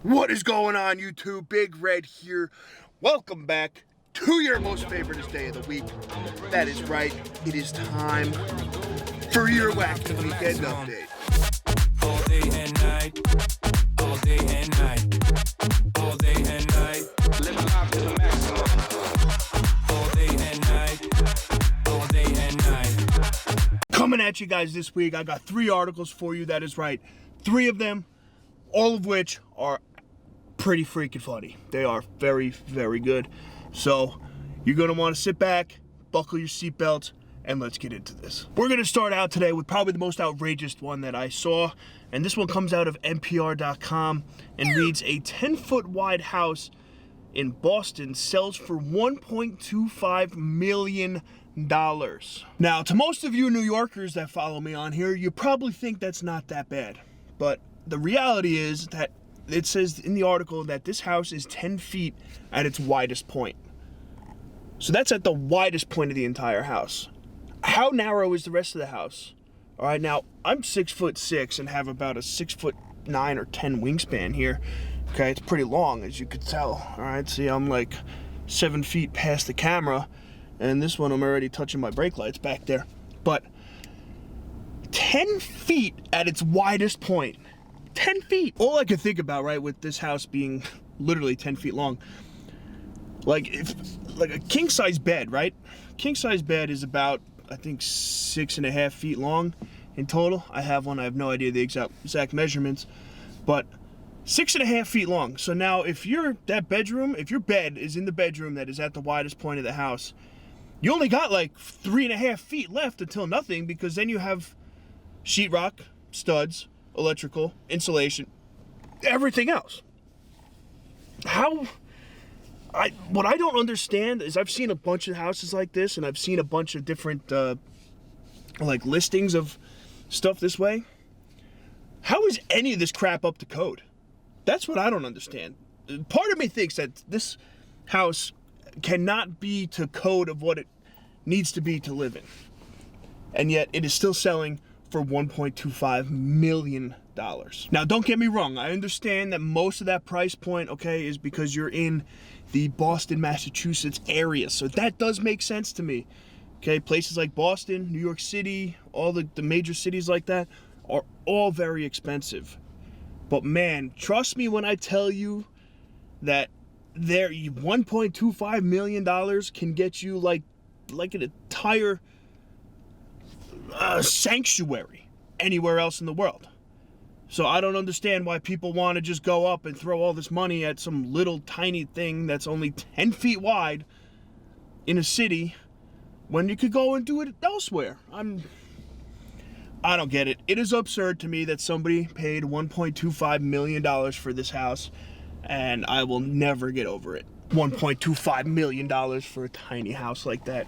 What is going on, YouTube? Big Red here. Welcome back to your most favoriteest day of the week. That is right, it is time for your Wacky Weekend update. All day and night, all day and night, all day and night, living life to the maximum. All day and night, all day and night. Coming at you guys this week, I got 3 articles for you. That is right, 3 of them, all of which are pretty freaking funny. They are very, very good. So you're gonna want to sit back, buckle your seatbelts, and let's get into this. We're gonna start out today with probably the most outrageous one that I saw, and this one comes out of NPR.com and reads: a 10-foot wide house in Boston sells for $1.25 million. Now, to most of you New Yorkers that follow me on here, you probably think that's not that bad, but the reality is that it says in the article that this house is 10 feet at its widest point. So that's at the widest point of the entire house. How narrow is the rest of the house? All right, now I'm 6'6" and have about a 6'9" or 10 wingspan here. Okay, it's pretty long, as you could tell. All right, see, I'm like 7 feet past the camera, and this one I'm already touching my brake lights back there. But 10 feet at its widest point. 10 feet. All I could think about, right, with this house being literally 10 feet long, like a king size bed, right? King size bed is about, I think, 6.5 feet long in total. I have one. I have no idea the exact measurements, but 6.5 feet long. So now, if your bed is in the bedroom that is at the widest point of the house, you only got like 3.5 feet left until nothing, because then you have sheetrock, studs, electrical, insulation, everything else. What I don't understand is, I've seen a bunch of houses like this, and I've seen a bunch of different like listings of stuff this way. How is any of this crap up to code? That's what I don't understand. Part of me thinks that this house cannot be to code of what it needs to be to live in, and yet it is still selling for $1.25 million. Now, don't get me wrong. I understand that most of that price point, okay, is because you're in the Boston, Massachusetts area. So that does make sense to me. Okay, places like Boston, New York City, all the major cities like that are all very expensive. But man, trust me when I tell you that their $1.25 million can get you like an entire sanctuary anywhere else in the world. So I don't understand why people want to just go up and throw all this money at some little tiny thing that's only 10 feet wide in a city when you could go and do it elsewhere. I don't get it. It is absurd to me that somebody paid $1.25 million for this house, and I will never get over it. $1.25 million for a tiny house like that.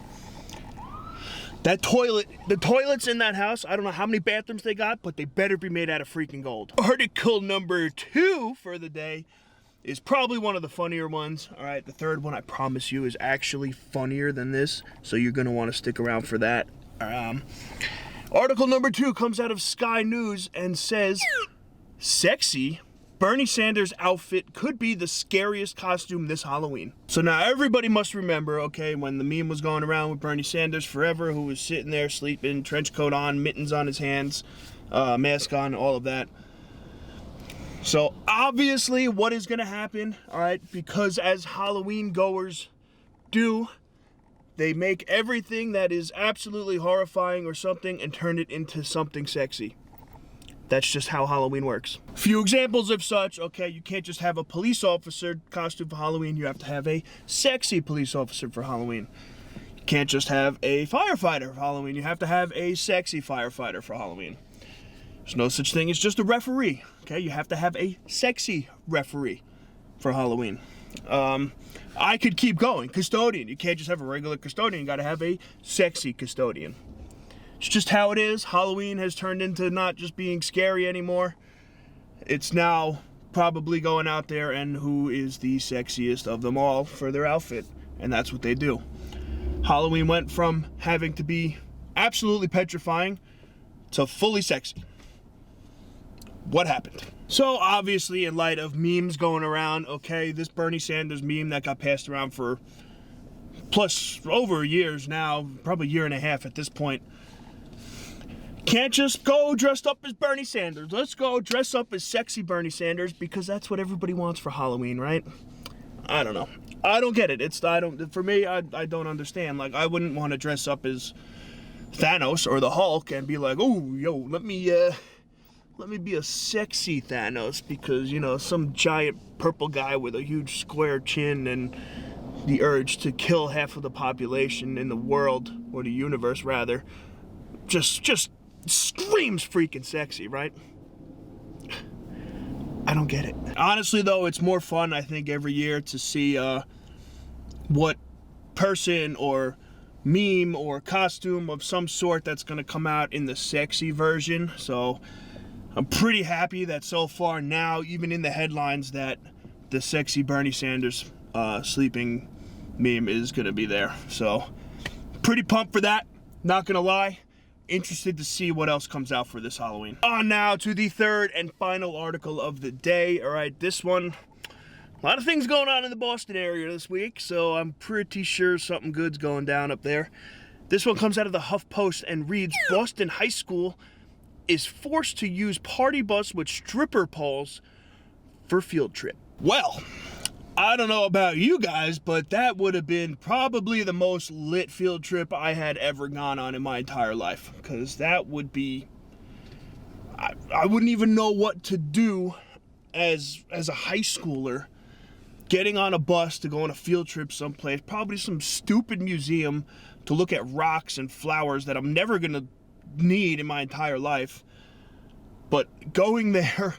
The toilets in that house, I don't know how many bathrooms they got, but they better be made out of freaking gold. Article number 2 for the day is probably one of the funnier ones. All right, the third one, I promise you, is actually funnier than this, so you're going to want to stick around for that. Article number 2 comes out of Sky News and says, sexy Bernie Sanders' outfit could be the scariest costume this Halloween. So now everybody must remember, okay, when the meme was going around with Bernie Sanders forever, who was sitting there sleeping, trench coat on, mittens on his hands, mask on, all of that. So obviously what is going to happen, all right, because as Halloween goers do, they make everything that is absolutely horrifying or something and turn it into something sexy. That's just how Halloween works. Few examples of such, okay, you can't just have a police officer costume for Halloween, you have to have a sexy police officer for Halloween. You can't just have a firefighter for Halloween, you have to have a sexy firefighter for Halloween. There's no such thing as just a referee, okay? You have to have a sexy referee for Halloween. I could keep going. Custodian, you can't just have a regular custodian, you gotta have a sexy custodian. It's just how it is. Halloween has turned into not just being scary anymore. It's now probably going out there and who is the sexiest of them all for their outfit. And that's what they do. Halloween went from having to be absolutely petrifying to fully sexy. what happened? So obviously, in light of memes going around, okay, this Bernie Sanders meme that got passed around for plus over years now, probably a year and a half at this point. Can't just go dressed up as Bernie Sanders. Let's go dress up as sexy Bernie Sanders because that's what everybody wants for Halloween, right? I don't know. I don't get it. For me, I don't understand. Like, I wouldn't want to dress up as Thanos or the Hulk and be like, oh, yo, let me be a sexy Thanos because, you know, some giant purple guy with a huge square chin and the urge to kill half of the population in the world, or the universe rather, just screams freaking sexy, right? I don't get it. Honestly though, it's more fun, I think, every year to see what person or meme or costume of some sort that's gonna come out in the sexy version. So I'm pretty happy that so far now, even in the headlines, that the sexy Bernie Sanders sleeping meme is gonna be there. So pretty pumped for that, not gonna lie. Interested to see what else comes out for this Halloween. On now to the third and final article of the day. All right, this one, a lot of things going on in the Boston area this week, so I'm pretty sure something good's going down up there. This one comes out of the HuffPost and reads, Boston High School is forced to use party bus with stripper poles for field trip. Well, I don't know about you guys, but that would have been probably the most lit field trip I had ever gone on in my entire life. Because that would be, I wouldn't even know what to do as a high schooler, getting on a bus to go on a field trip someplace, probably some stupid museum to look at rocks and flowers that I'm never gonna need in my entire life. But going there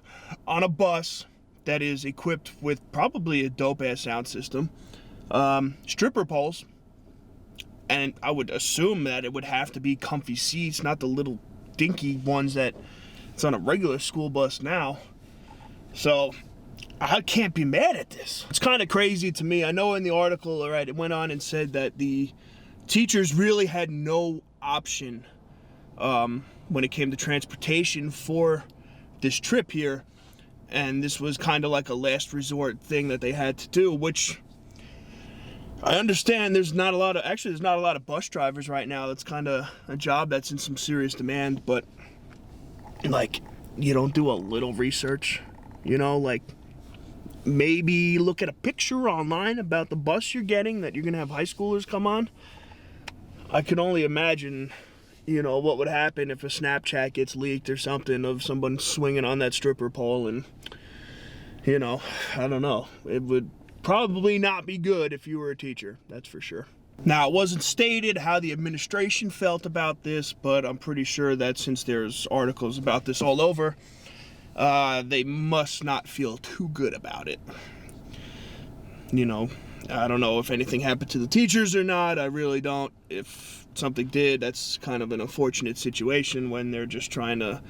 on a bus that is equipped with probably a dope-ass sound system, stripper poles, and I would assume that it would have to be comfy seats, not the little dinky ones that it's on a regular school bus now. So I can't be mad at this. It's kind of crazy to me. I know in the article, all right, it went on and said that the teachers really had no option when it came to transportation for this trip here. And this was kind of like a last resort thing that they had to do, which I understand. There's not a lot of bus drivers right now. That's kind of a job that's in some serious demand, but like, you don't do a little research, you know, like maybe look at a picture online about the bus you're getting that you're gonna have high schoolers come on. I can only imagine, you know, what would happen if a Snapchat gets leaked or something of someone swinging on that stripper pole, and, you know, I don't know. It would probably not be good if you were a teacher, that's for sure. Now, it wasn't stated how the administration felt about this, but I'm pretty sure that since there's articles about this all over, they must not feel too good about it. You know, I don't know if anything happened to the teachers or not. I really don't. If something did, that's kind of an unfortunate situation when they're just trying to,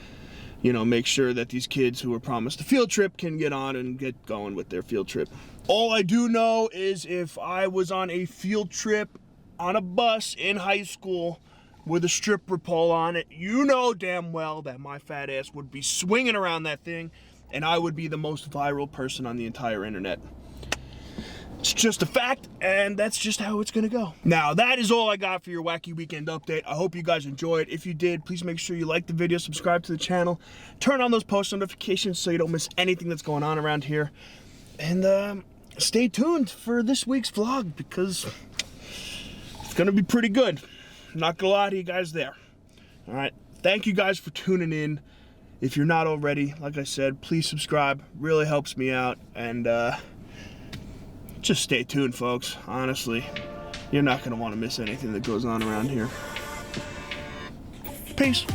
you know, make sure that these kids who were promised a field trip can get on and get going with their field trip. All I do know is if I was on a field trip on a bus in high school with a stripper pole on it, you know damn well that my fat ass would be swinging around that thing and I would be the most viral person on the entire internet. It's just a fact, and that's just how it's gonna go. Now, that is all I got for your Wacky Weekend update. I hope you guys enjoyed. If you did, please make sure you like the video, subscribe to the channel, turn on those post notifications so you don't miss anything that's going on around here. And stay tuned for this week's vlog because it's gonna be pretty good. I'm not gonna lie to you guys there. All right, thank you guys for tuning in. If you're not already, like I said, please subscribe. Really helps me out, and just stay tuned, folks. Honestly, you're not going to want to miss anything that goes on around here. Peace.